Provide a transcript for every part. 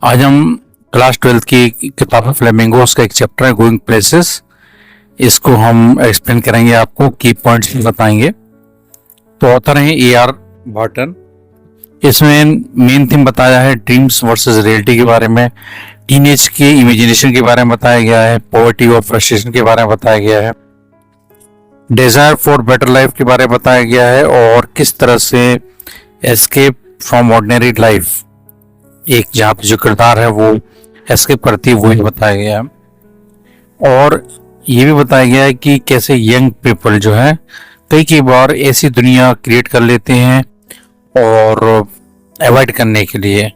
आज हम class 12th की किताब फ्लेमिंगोस का एक चैप्टर है गोइंग प्लेसेस। इसको हम एक्सप्लेन करेंगे, आपको की पॉइंट्स बताएंगे। तो ऑथर हैं AR बर्टन। इसमें मेन थीम बताया है ड्रीम्स वर्सेस रियलिटी के बारे में, टीनेज के इमेजिनेशन के बारे में बताया गया है, पॉवर्टी और फ्रस्ट्रेशन के बारे में बताया गया है, डिजायर फॉर बेटर लाइफ के बारे में बताया गया है, और किस तरह से एस्केप फ्रॉम ऑर्डिनरी लाइफ, एक जहाँ पे जो किरदार है वो एस्केप करती है, वो ही बताया गया है। और ये भी बताया गया है कि कैसे यंग पीपल जो है कई बार ऐसी दुनिया क्रिएट कर लेते हैं और अवॉइड करने के लिए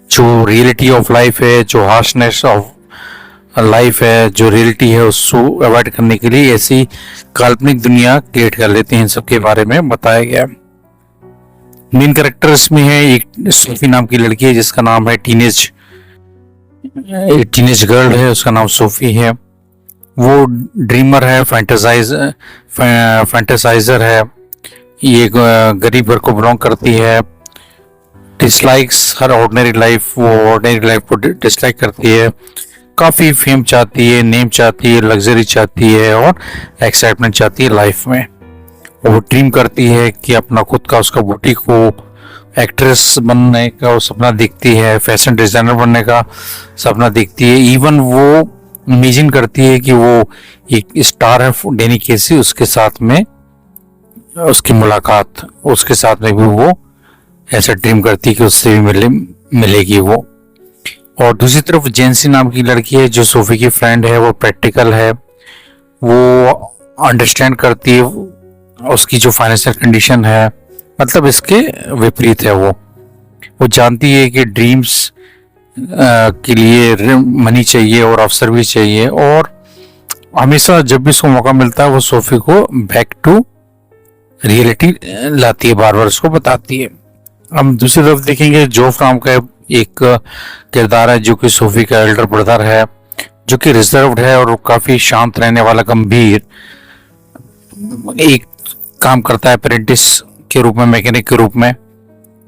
जो रियलिटी ऑफ लाइफ है, जो हार्शनेस ऑफ लाइफ है, जो रियलिटी है, उसको अवॉइड करने के लिए ऐसी काल्पनिक दुनिया क्रिएट कर लेते हैं। इन सब के बारे में बताया गया। मेन कैरेक्टर इसमें है एक सोफी नाम की लड़की है जिसका नाम है टीनेज गर्ल है, उसका नाम सोफी है। वो ड्रीमर है, फैंटेसाइजर है, ये गरीब घर को बिलोंग करती है, डिसलाइक्स हर ऑर्डिनरी लाइफ, वो ऑर्डिनरी लाइफ को डिसलाइक करती है, काफ़ी फेम चाहती है, नेम चाहती है, लग्जरी चाहती है और एक्साइटमेंट चाहती है लाइफ में। वो ड्रीम करती है कि अपना खुद का उसका बुटीक हो, एक्ट्रेस बनने का वो सपना देखती है, फैशन डिज़ाइनर बनने का सपना देखती है। इवन वो इमेजिन करती है कि वो एक स्टार है डैनी केसी, उसके साथ में उसकी मुलाकात, उसके साथ में भी वो ऐसा ड्रीम करती है कि उससे भी मिलेगी वो। और दूसरी तरफ जेंसी नाम की लड़की है जो सोफी की फ्रेंड है, वो प्रैक्टिकल है, वो अंडरस्टैंड करती है उसकी जो फाइनेंशियल कंडीशन है, मतलब इसके विपरीत है। वो जानती है कि ड्रीम्स के लिए मनी चाहिए और अवसर भी चाहिए, और हमेशा जब भी उसको मौका मिलता है वो सोफी को बैक टू रियलिटी लाती है, बार बार उसको बताती है। हम दूसरी तरफ देखेंगे जोफ नाम का एक किरदार है जो कि सोफी का एल्डर ब्रदर है, जो कि रिजर्व्ड है और काफी शांत रहने वाला, गंभीर एक काम करता है अप्रेंटिस के रूप में, मैकेनिक के रूप में।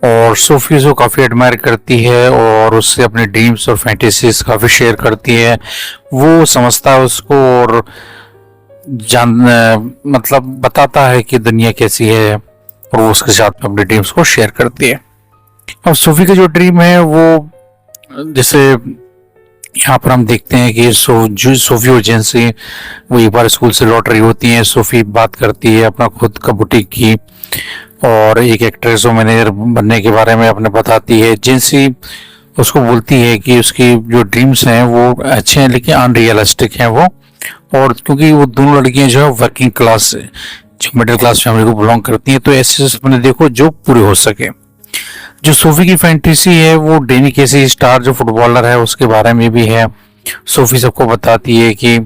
और सोफी उसको काफ़ी एडमायर करती है और उससे अपने ड्रीम्स और फैंटेसीज काफ़ी शेयर करती है। वो समझता है उसको और मतलब बताता है कि दुनिया कैसी है, और वो उसके साथ अपने ड्रीम्स को शेयर करती है। अब सोफी का जो ड्रीम है वो, जैसे यहाँ पर हम देखते हैं कि सोफी और जेंसी वो एक बार स्कूल से लौट रही होती हैं। सोफी बात करती है अपना खुद का बुटीक की और एक एक्ट्रेस और मैनेजर बनने के बारे में अपने बताती है। जेंसी उसको बोलती है कि उसकी जो ड्रीम्स हैं वो अच्छे हैं लेकिन अनरियलिस्टिक हैं वो, और क्योंकि वो दोनों लड़कियां जो है वर्किंग क्लास, जो मिडिल क्लास फैमिली को बिलोंग करती हैं, तो ऐसे सपने देखो जो पूरे हो सके। जो सोफी की फैंटेसी है वो डैनी केसी स्टार जो फुटबॉलर है उसके बारे में भी है। सोफी सबको बताती है कि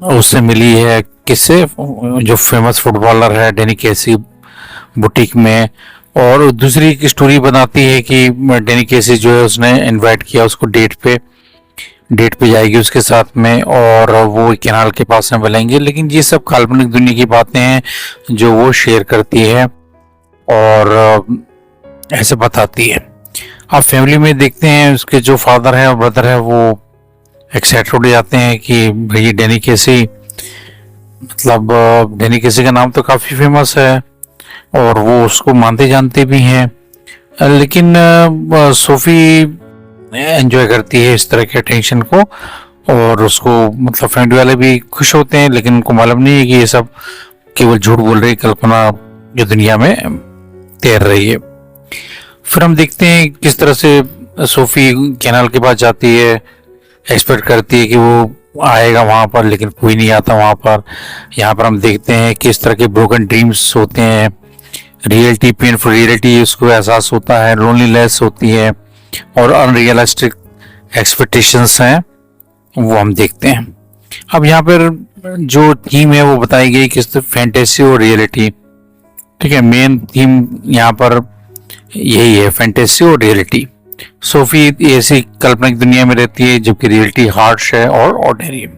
उससे मिली है किससे, जो फेमस फुटबॉलर है डैनी केसी बुटीक में। और दूसरी एक स्टोरी बनाती है कि डैनी केसी जो है उसने इनवाइट किया उसको डेट पे जाएगी उसके साथ में, और वो कैनाल के पास में मिलेंगे। लेकिन ये सब काल्पनिक दुनिया की बातें हैं जो वो शेयर करती है और ऐसे बताती है। आप फैमिली में देखते हैं उसके जो फादर है और ब्रदर है वो एक्साइटेड हो जाते हैं कि भाई डैनी केसी, मतलब डैनी केसी का नाम तो काफ़ी फेमस है और वो उसको मानते जानते भी हैं। लेकिन सोफी एंजॉय करती है इस तरह के अटेंशन को, और उसको मतलब फैमिली वाले भी खुश होते हैं, लेकिन उनको मालूम नहीं है कि ये सब केवल झूठ बोल रही कल्पना जो दुनिया में तैर रही है। फिर हम देखते हैं किस तरह से सोफी कैनाल के पास जाती है, एक्सपेक्ट करती है कि वो आएगा वहाँ पर, लेकिन कोई नहीं आता वहाँ पर। यहाँ पर हम देखते हैं किस तरह के ब्रोकन ड्रीम्स होते हैं, रियलिटी, पेनफुल रियलिटी उसको एहसास होता है, लोनलीनेस होती है और अनरियलिस्टिक एक्सपेक्टेशंस हैं, वो हम देखते हैं। अब यहाँ पर जो थीम है वो बताई गई किस तरह फैंटेसी और रियलिटी, ठीक है। मेन थीम यहाँ पर यही है, फैंटेसी और रियलिटी। सोफी ऐसी काल्पनिक दुनिया में रहती है जबकि रियलिटी हार्श है और ऑर्डिनरी है।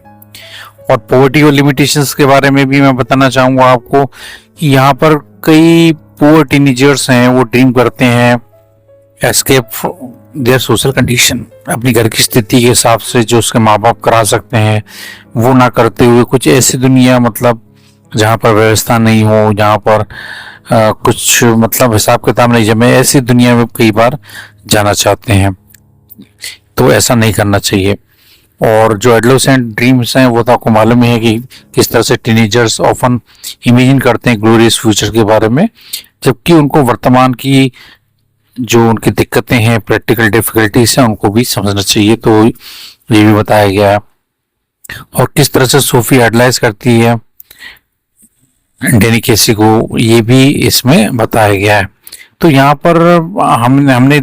और पॉवर्टी और लिमिटेशंस के बारे में भी मैं बताना चाहूँगा आपको कि यहाँ पर कई पुअर टीनेजर्स हैं, वो ड्रीम करते हैं एस्केप देयर सोशल कंडीशन, अपनी घर की स्थिति के हिसाब से जो उसके माँ बाप करा सकते हैं वो ना करते हुए कुछ ऐसी दुनिया, मतलब जहाँ पर व्यवस्था नहीं हो, जहाँ पर कुछ मतलब हिसाब किताब नहीं जमे, ऐसी दुनिया में कई बार जाना चाहते हैं। तो ऐसा नहीं करना चाहिए। और जो एडोलेसेंट ड्रीम्स हैं वो तो आपको मालूम ही है कि किस तरह से टीनेजर्स ऑफन इमेजिन करते हैं ग्लोरियस फ्यूचर के बारे में, जबकि उनको वर्तमान की जो उनकी दिक्कतें हैं, प्रैक्टिकल डिफिकल्टीज हैं, उनको भी समझना चाहिए। तो ये भी बताया गया है। और किस तरह से सोफी आइडलाइज करती है डैनी कैसी को, ये भी इसमें बताया गया है। तो यहाँ पर हमने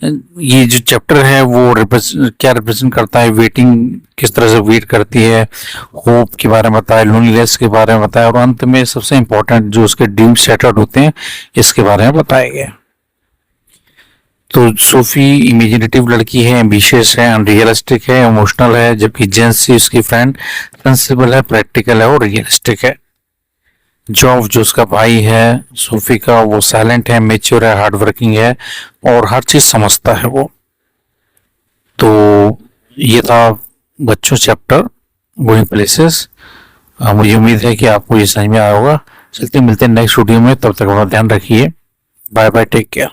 ये जो चैप्टर है वो क्या रिप्रेजेंट करता है, वेटिंग किस तरह से वेट करती है, होप के बारे में बताया, लोनलीनेस के बारे में बताया, और अंत में सबसे इंपॉर्टेंट जो उसके ड्रीम सेटअप होते हैं इसके बारे में बताया गया। तो सोफी इमेजिनेटिव लड़की है, एम्बिशियस है, अनरियलिस्टिक है, इमोशनल है, जबकि जेंसी उसकी फ्रेंड सेंसिबल है, प्रैक्टिकल है और रियलिस्टिक है। जॉब जो उसका भाई है सोफी का, वो साइलेंट है, मेच्योर है, हार्ड वर्किंग है और हर चीज समझता है वो। तो ये था बच्चों चैप्टर गोइंग प्लेसेस। मुझे उम्मीद है कि आपको ये समझ में आया होगा। चलते मिलते हैं नेक्स्ट वीडियो में, तब तक अपना ध्यान रखिए। Bye bye, take care.